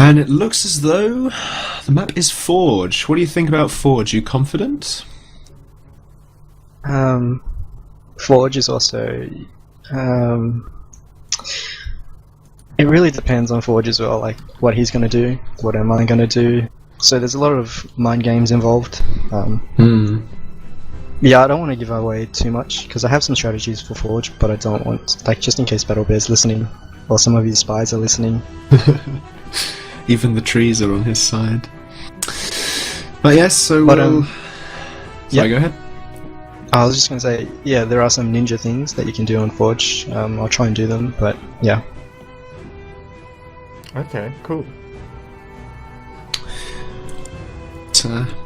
And it looks as though the map is Forge. What do you think about Forge? You confident? Forge is also... it really depends on Forge as well, like what he's going to do, what am I going to do. So there's a lot of mind games involved. Yeah, I don't want to give away too much, because I have some strategies for Forge, but I don't want, like, just in case BattleBear's listening, or some of his spies are listening. Even the trees are on his side. But yes, so we'll... Sorry, go ahead. I was just going to say, yeah, there are some ninja things that you can do on Forge. I'll try and do them, but yeah. Okay, cool.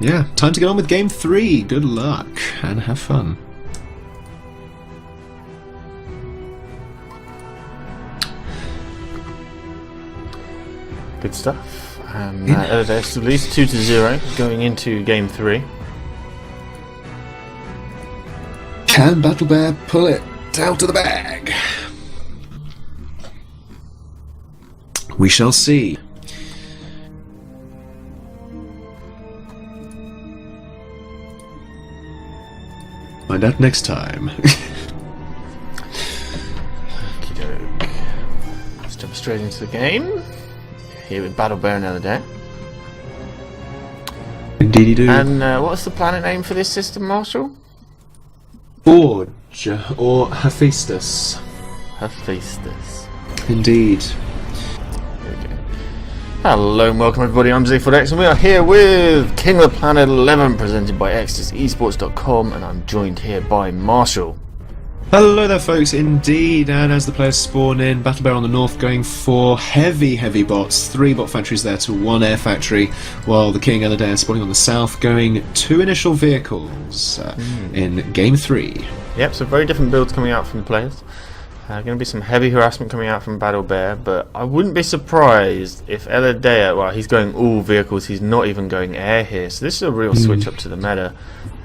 Yeah, time to get on with Game 3. Good luck, and have fun. Good stuff. There's at least 2-0 going into Game 3. Can BattleBear pull it out of the bag? We shall see. Find out next time. Okey-doke. Let's jump straight into the game. Here with BattleBear another day. Indeedy do. And what's the planet name for this system, Marshall? Forge, or Hephaestus. Hephaestus. Indeed. Hello and welcome everybody, I'm ZaphodX and we are here with King of the Planet 11 presented by eSports.com, and I'm joined here by Marshall. Hello there folks, indeed, and as the players spawn in, BattleBear on the north going for heavy bots, 3 bot factories there to 1 air factory, while the King and Adair spawning on the south going 2 initial vehicles in Game 3. Yep, so very different builds coming out from the players. Going to be some heavy harassment coming out from BattleBear, but I wouldn't be surprised if Eladea, well, he's going all vehicles, he's not even going air here, so this is a real switch up to the meta,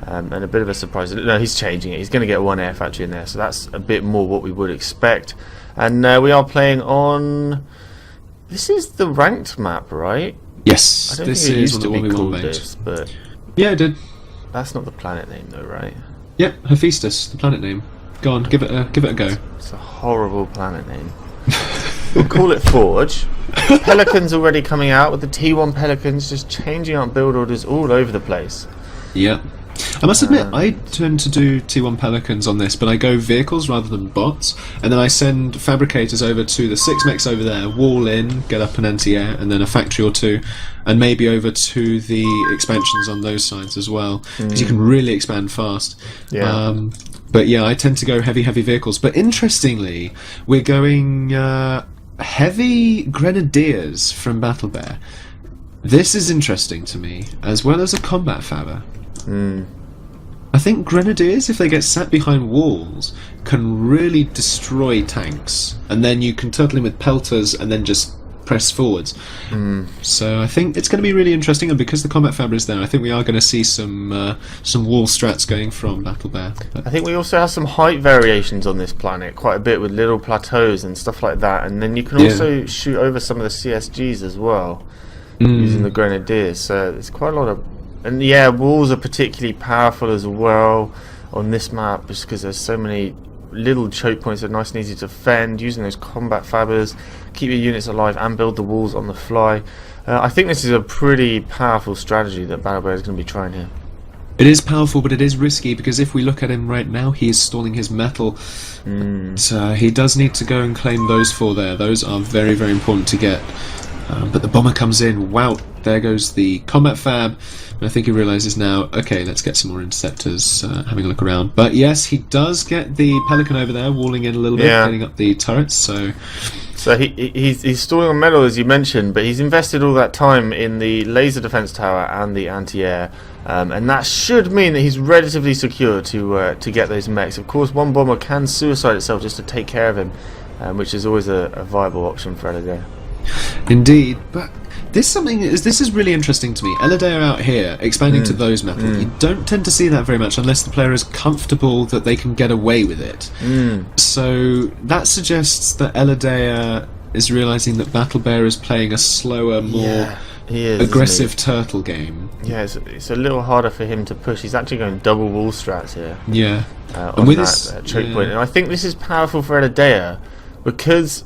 and a bit of a surprise. No, he's changing it, he's going to get 1 air factory in there, so that's a bit more what we would expect. And we are playing on... This is the ranked map, right? Yes, I don't this think it is used to what be we called made. this, but... Yeah, it did. That's not the planet name though, right? Yep, Hephaestus, the planet name. Go on, give it a go. It's a horrible planet name. We'll call it Forge. Pelicans already coming out with the T1 Pelicans just changing up build orders all over the place. Yep. I must admit, I tend to do T1 Pelicans on this, but I go vehicles rather than bots, and then I send fabricators over to the 6 mechs over there, wall in, get up an anti-air, and then a factory or 2, and maybe over to the expansions on those sides as well, because you can really expand fast. Yeah. But yeah, I tend to go heavy vehicles. But interestingly, we're going heavy grenadiers from BattleBear. This is interesting to me, as well as a combat fabber. I think grenadiers, if they get sat behind walls, can really destroy tanks, and then you can turtle in with pelters and then just press forwards. So I think it's going to be really interesting, and because the combat fabber is there, I think we are going to see some wall strats going from BattleBear. I think we also have some height variations on this planet, quite a bit, with little plateaus and stuff like that, and then you can also shoot over some of the CSGs as well using the grenadiers, so there's quite a lot of... And yeah, walls are particularly powerful as well on this map, just because there's so many little choke points that are nice and easy to defend, using those combat fabbers, keep your units alive and build the walls on the fly. I think this is a pretty powerful strategy that BattleBear is going to be trying here. It is powerful, but it is risky, because if we look at him right now, he is stalling his metal. So he does need to go and claim those 4 there. Those are very important to get. But the bomber comes in. Wow, there goes the combat fab. And I think he realises now, okay, let's get some more interceptors, having a look around. But yes, he does get the Pelican over there, walling in a little bit, getting up the turrets, so he's stalling on metal, as you mentioned, but he's invested all that time in the laser defense tower and the anti-air, and that should mean that he's relatively secure to get those mechs. Of course, one bomber can suicide itself just to take care of him, which is always a viable option for Eladea. Indeed, but this is really interesting to me. Eladea out here expanding to those metal. You don't tend to see that very much unless the player is comfortable that they can get away with it. So that suggests that Eladea is realizing that Battle Bear is playing a slower, more he is, aggressive turtle game. Yeah, it's a little harder for him to push. He's actually going double wall strats here. Yeah. On with that choke point. And I think this is powerful for Elidea because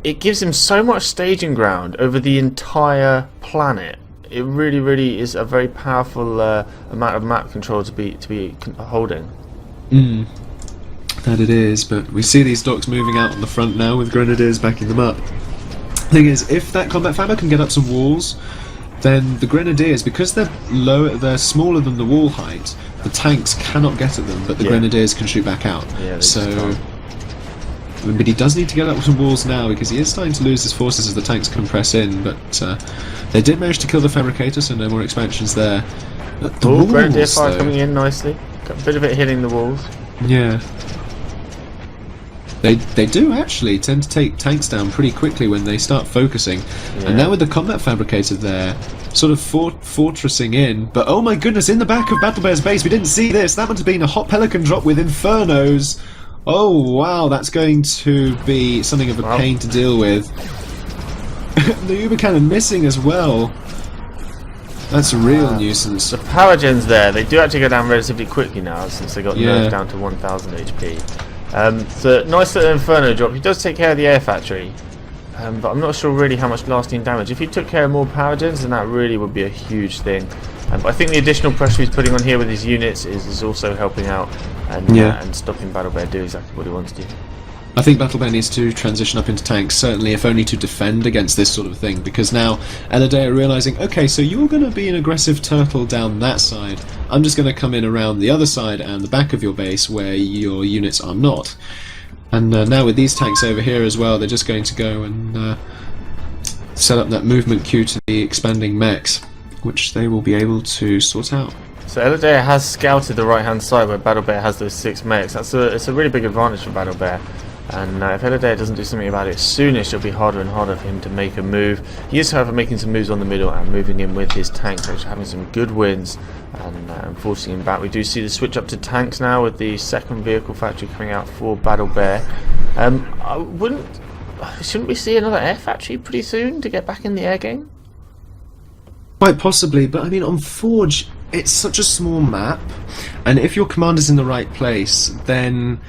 it gives him so much staging ground over the entire planet. It really, really is a very powerful amount of map control to be holding. That it is, but we see these docks moving out on the front now with Grenadiers backing them up. Thing is, if that combat fabric can get up some walls, then the Grenadiers, because they're smaller than the wall height, the tanks cannot get at them, but the Grenadiers can shoot back out. Yeah, so, but he does need to get up some walls now because he is starting to lose his forces as the tanks can press in. But they did manage to kill the Fabricator, so no more expansions there. But the walls, Grenadier fire coming in nicely. Got a bit of it hitting the walls. Yeah. They do actually tend to take tanks down pretty quickly when they start focusing. And now with the combat fabricator there, sort of fortressing in, but oh my goodness, in the back of Battle Bear's base, we didn't see this. That must have been a hot pelican drop with infernos. Oh wow, that's going to be something of a pain to deal with. The Uber cannon missing as well. That's a real nuisance. The power gens there, they do actually go down relatively quickly now since they got nerfed down to 1000 HP. So nice little Inferno drop. He does take care of the air factory, but I'm not sure really how much lasting damage. If he took care of more power gens, then that really would be a huge thing. But I think the additional pressure he's putting on here with his units is also helping out and stopping Battle Bear do exactly what he wants to. I think Battle Bear needs to transition up into tanks, certainly if only to defend against this sort of thing, because now Elidea are realising, okay, so you're going to be an aggressive turtle down that side, I'm just going to come in around the other side and the back of your base where your units are not. And now with these tanks over here as well, they're just going to go and set up that movement queue to the expanding mechs, which they will be able to sort out. So Elidea has scouted the right hand side where Battle Bear has those 6 mechs. It's a really big advantage for Battle Bear. And if Elidea doesn't do something about it soonish, it'll be harder and harder for him to make a move. He is, however, making some moves on the middle and moving in with his tanks, which are having some good wins and forcing him back. We do see the switch up to tanks now with the second vehicle factory coming out for Battle Bear. Shouldn't we see another air factory pretty soon to get back in the air game? Quite possibly, but I mean, on Forge, it's such a small map, and if your commander's in the right place, then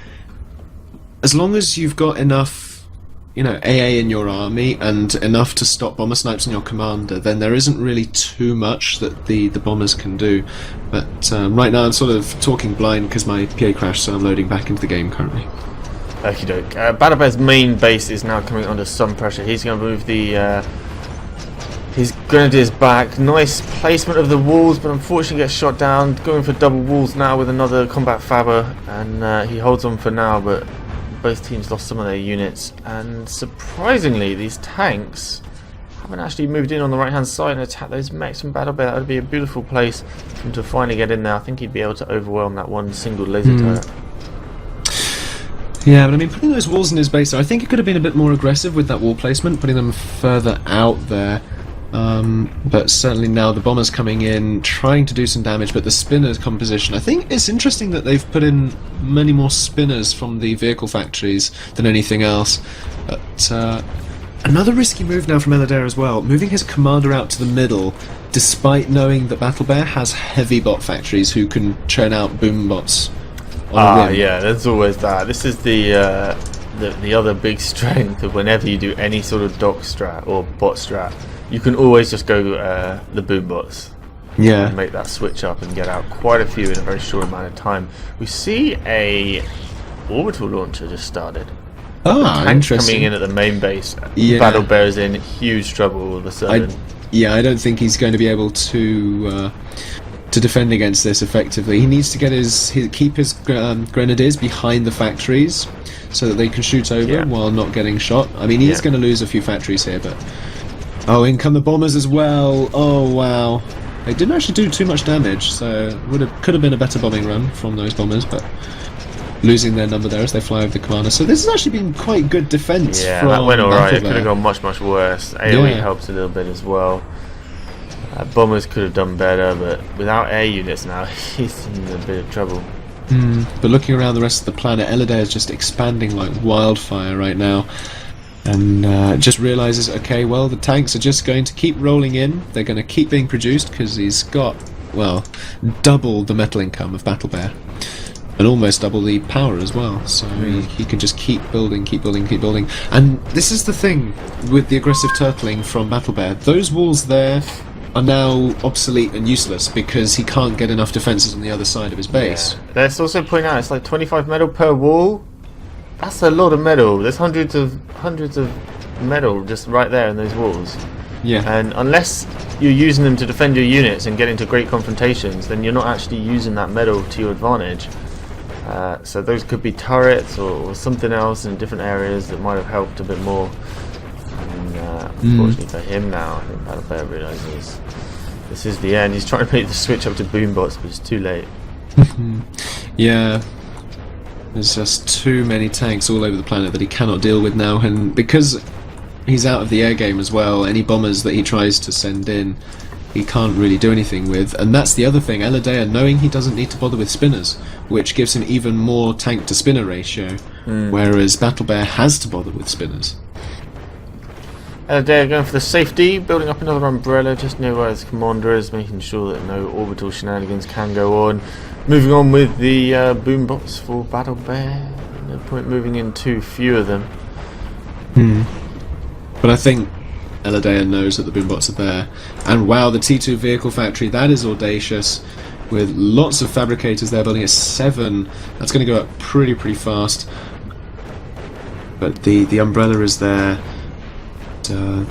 as long as you've got enough, AA in your army and enough to stop bomber snipes on your commander, then there isn't really too much that the bombers can do. But right now I'm sort of talking blind because my PA crashed, so I'm loading back into the game currently. Okie doke. Battle Bear's main base is now coming under some pressure. He's going to move his Grenadiers back. Nice placement of the walls, but unfortunately gets shot down. Going for double walls now with another combat fabber, and he holds on for now, but both teams lost some of their units, and surprisingly these tanks haven't actually moved in on the right hand side and attack those mechs from Battle Bear. That would be a beautiful place for him to finally get in there. I think he'd be able to overwhelm that one single laser turret. Yeah, but I mean, putting those walls in his base, I think it could have been a bit more aggressive with that wall placement, putting them further out there. But certainly now the bombers coming in, trying to do some damage, but the spinners composition, I think it's interesting that they've put in many more spinners from the vehicle factories than anything else. But another risky move now from Elidea as well, moving his commander out to the middle, despite knowing that Battle Bear has heavy bot factories who can churn out boom bots on a whim. Yeah, there's always that. This is the other big strength of whenever you do any sort of dock strat or bot strat. You can always just go the boom bots. Yeah. And make that switch up and get out quite a few in a very short amount of time. We see a orbital launcher just started. Ah, interesting. Coming in at the main base. Yeah. Battle Bear is in huge trouble all of a sudden. I don't think he's going to be able to defend against this effectively. He needs to keep his Grenadiers behind the factories so that they can shoot over while not getting shot. I mean, he is going to lose a few factories here, but oh, in come the bombers as well. Oh wow, they didn't actually do too much damage, so could have been a better bombing run from those bombers, but losing their number there as they fly over the commander. So this has actually been quite good defense. Yeah, from that went alright. It Battle could have gone much worse. AoE helps a little bit as well. Bombers could have done better, but without air units now, he's in a bit of trouble. But looking around the rest of the planet, Elidea is just expanding like wildfire right now. And just realises, okay, well, the tanks are just going to keep rolling in. They're going to keep being produced because he's got, well, double the metal income of Battle Bear. And almost double the power as well. So he can just keep building, keep building, keep building. And this is the thing with the aggressive turtling from Battle Bear. Those walls there are now obsolete and useless because he can't get enough defences on the other side of his base. Yeah. Let's also point out it's like 25 metal per wall. That's a lot of metal. There's hundreds of metal just right there in those walls. Yeah. And unless you're using them to defend your units and get into great confrontations, then you're not actually using that metal to your advantage. So those could be turrets or something else in different areas that might have helped a bit more. And unfortunately for him now, I think Battle Bear realises this is the end. He's trying to make the switch up to boombots, but it's too late. Yeah. There's just too many tanks all over the planet that he cannot deal with now, and because he's out of the air game as well, any bombers that he tries to send in, he can't really do anything with. And that's the other thing, Eladea, knowing he doesn't need to bother with spinners, which gives him even more tank to spinner ratio, whereas Battle Bear has to bother with spinners. Eladea going for the safety, building up another umbrella just near where his commander is, making sure that no orbital shenanigans can go on. Moving on with the boombots for Battle Bear. No point moving in too few of them. But I think Eladea knows that the boombots are there. And wow, the T2 vehicle factory, that is audacious. With lots of fabricators there building at 7. That's going to go up pretty fast. But the umbrella is there. Don't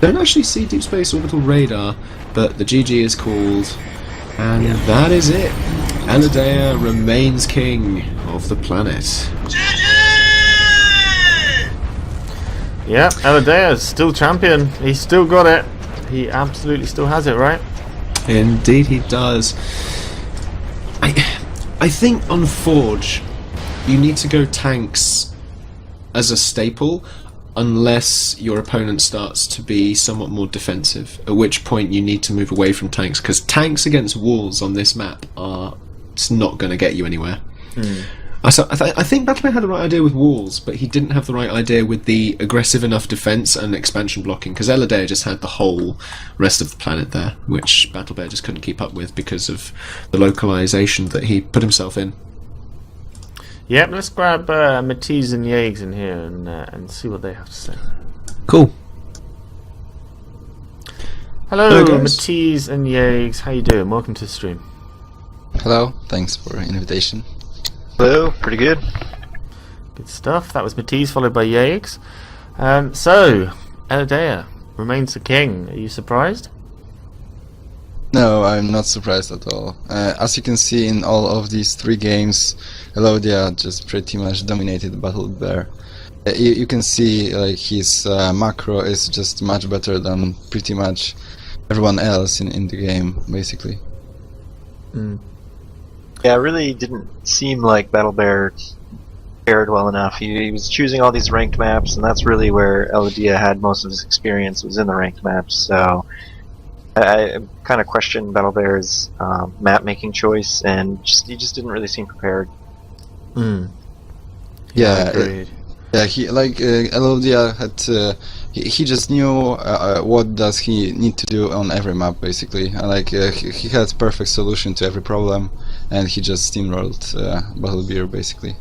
actually see deep space orbital radar, but the GG is called. And that is it. Eladea remains king of the planet. Yeah, Eladea is still champion. He's still got it. He absolutely still has it, right? Indeed he does. I think on Forge you need to go tanks as a staple unless your opponent starts to be somewhat more defensive, at which point you need to move away from tanks, because tanks against walls on this map are it's not going to get you anywhere. I think Battle Bear had the right idea with walls, but he didn't have the right idea with the aggressive enough defense and expansion blocking, because Eladea just had the whole rest of the planet there, which Battle Bear just couldn't keep up with because of the localization that he put himself in. Yep, let's grab Matisse and Yags in here and see what they have to say. Cool. Hello Matisse and Yags, how you doing? Welcome to the stream. Hello, thanks for the invitation. Hello, pretty good. Good stuff. That was Matisse, followed by Yags. So, Eladea remains the king. Are you surprised? No, I'm not surprised at all. As you can see in all of these 3 games, Eladea just pretty much dominated Battle Bear. You can see like his macro is just much better than pretty much everyone else in the game, basically. Yeah, it really didn't seem like Battle Bear fared well enough. He was choosing all these ranked maps, and that's really where Eladea had most of his experience, was in the ranked maps. So I kind of questioned Battle Bear's map-making choice, and he just didn't really seem prepared. Yeah, agreed. He Eladea had he just knew what does he need to do on every map, basically. He had perfect solution to every problem, and he just steamrolled Battle Bear, basically.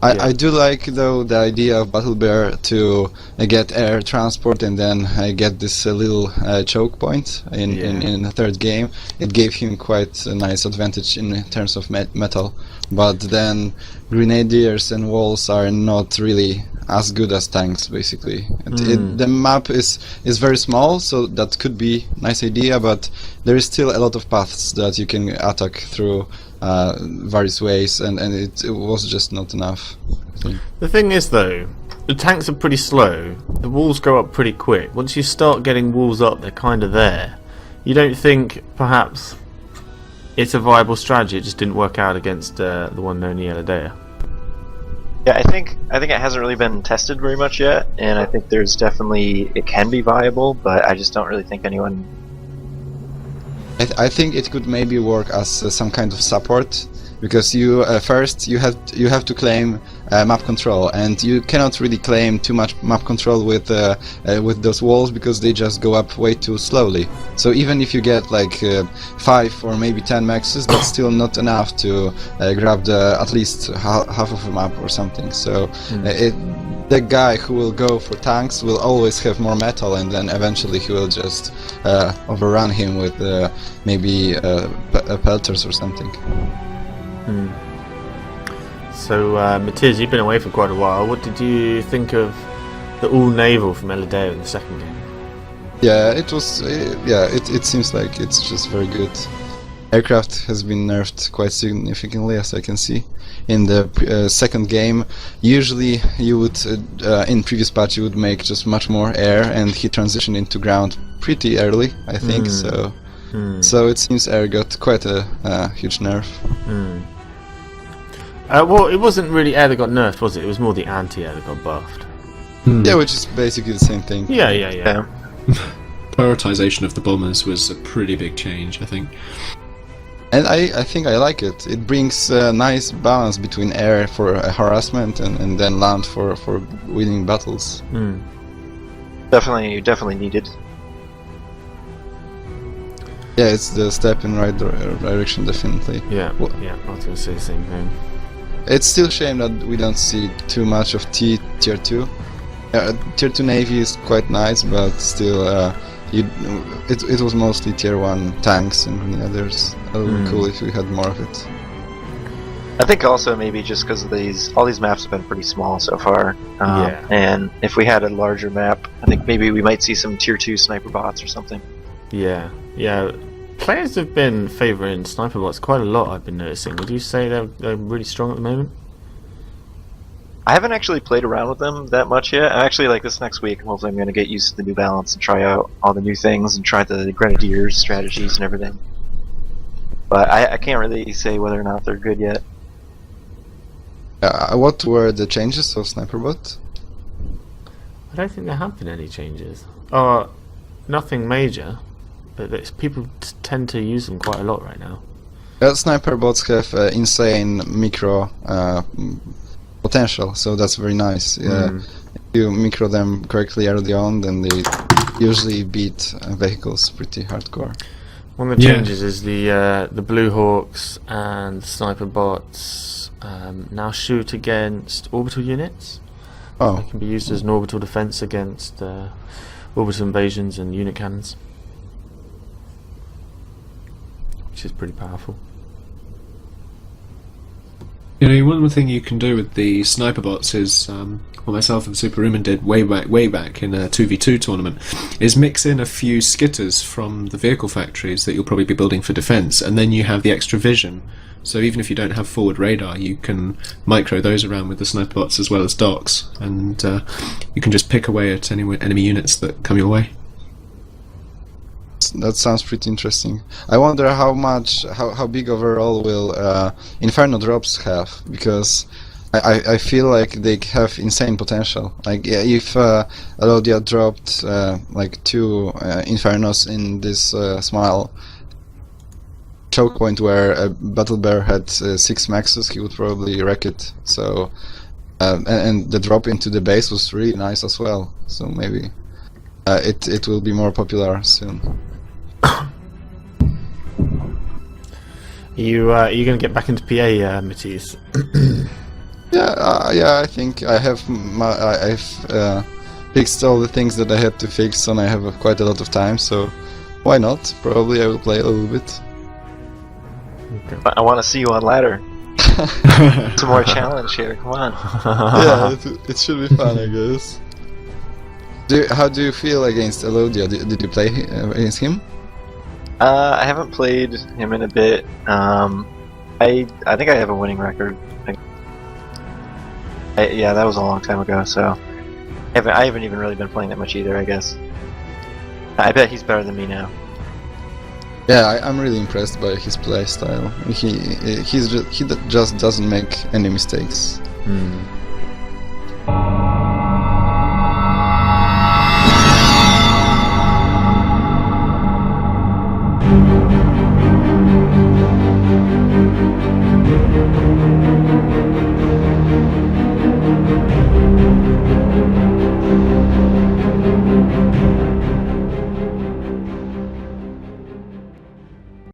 I do like though the idea of Battle Bear to get air transport and then get this little choke point in the 3rd game. It gave him quite a nice advantage in terms of metal, but then grenadiers and walls are not really as good as tanks, basically. The map is very small, so that could be a nice idea, but there is still a lot of paths that you can attack through various ways, and it was just not enough, I think. The thing is though, the tanks are pretty slow, the walls go up pretty quick. Once you start getting walls up, they're kind of there. You don't think perhaps it's a viable strategy? It just didn't work out against the one known as Eladea. Yeah, I think it hasn't really been tested very much yet, and I think there's definitely, it can be viable, but I just don't really think anyone... I think it could maybe work as some kind of support, because you first you have to claim map control, and you cannot really claim too much map control with those walls because they just go up way too slowly. So even if you get like 5 or maybe 10 maxes, that's still not enough to grab at least half of a map or something. So the guy who will go for tanks will always have more metal, and then eventually he will just overrun him with maybe pelters or something. So, Matthias, you've been away for quite a while. What did you think of the all-naval from Elideo in the second game? Yeah, it was. It seems like it's just very good. Aircraft has been nerfed quite significantly, as I can see. In the second game, usually you would, in previous patch, you would make just much more air, and he transitioned into ground pretty early, I think. So it seems air got quite a huge nerf. Well, it wasn't really air that got nerfed, was it? It was more the anti-air that got buffed. Yeah, which is basically the same thing. Yeah. Prioritization of the bombers was a pretty big change, I think. And I think I like it. It brings a nice balance between air for harassment and then land for winning battles. Definitely needed. Yeah, it's the step in right direction, definitely. Yeah, I was going to say the same thing. It's still a shame that we don't see too much of tier 2. Tier 2 Navy is quite nice, but still, it was mostly tier 1 tanks and grenadiers. It would be cool if we had more of it. I think also maybe just because of all these maps have been pretty small so far. And if we had a larger map, I think maybe we might see some tier 2 sniper bots or something. Yeah. Players have been favouring sniper bots quite a lot, I've been noticing. Would you say they're really strong at the moment? I haven't actually played around with them that much yet. Actually, like this next week, hopefully I'm going to get used to the new balance and try out all the new things and try the Grenadiers strategies and everything. But I can't really say whether or not they're good yet. What were the changes of sniper bot? I don't think there have been any changes. Nothing major. But people tend to use them quite a lot right now. Sniper bots have insane micro potential, so that's very nice. If you micro them correctly early on, then they usually beat vehicles pretty hardcore. One of the changes is the Blue Hawks and sniper bots now shoot against orbital units. Oh. They can be used as an orbital defense against orbital invasions and unit cannons, which is pretty powerful. You know, one thing you can do with the sniper bots is, what myself and Super Rumen did way back in a 2v2 tournament, is mix in a few skitters from the vehicle factories that you'll probably be building for defence, and then you have the extra vision. So even if you don't have forward radar, you can micro those around with the sniper bots as well as docks, and you can just pick away at any enemy units that come your way. That sounds pretty interesting. I wonder how big overall will Inferno drops have, because I feel like they have insane potential. Like if Elodia dropped like 2 Infernos in this small choke point where Battle Bear had 6 maxes, he would probably wreck it. So and the drop into the base was really nice as well. So maybe it will be more popular soon. You going to get back into PA, Matthias? Yeah. I think I've fixed all the things that I had to fix, and I have quite a lot of time. So why not? Probably I will play a little bit. Okay. I want to see you on ladder. Some more challenge here. Come on. Yeah, it should be fun, I guess. How do you feel against Elodia? Did you play against him? I haven't played him in a bit. I think I have a winning record. Yeah, that was a long time ago, so I haven't even really been playing that much either, I guess. I bet he's better than me now. Yeah, I'm really impressed by his play style. He just doesn't make any mistakes.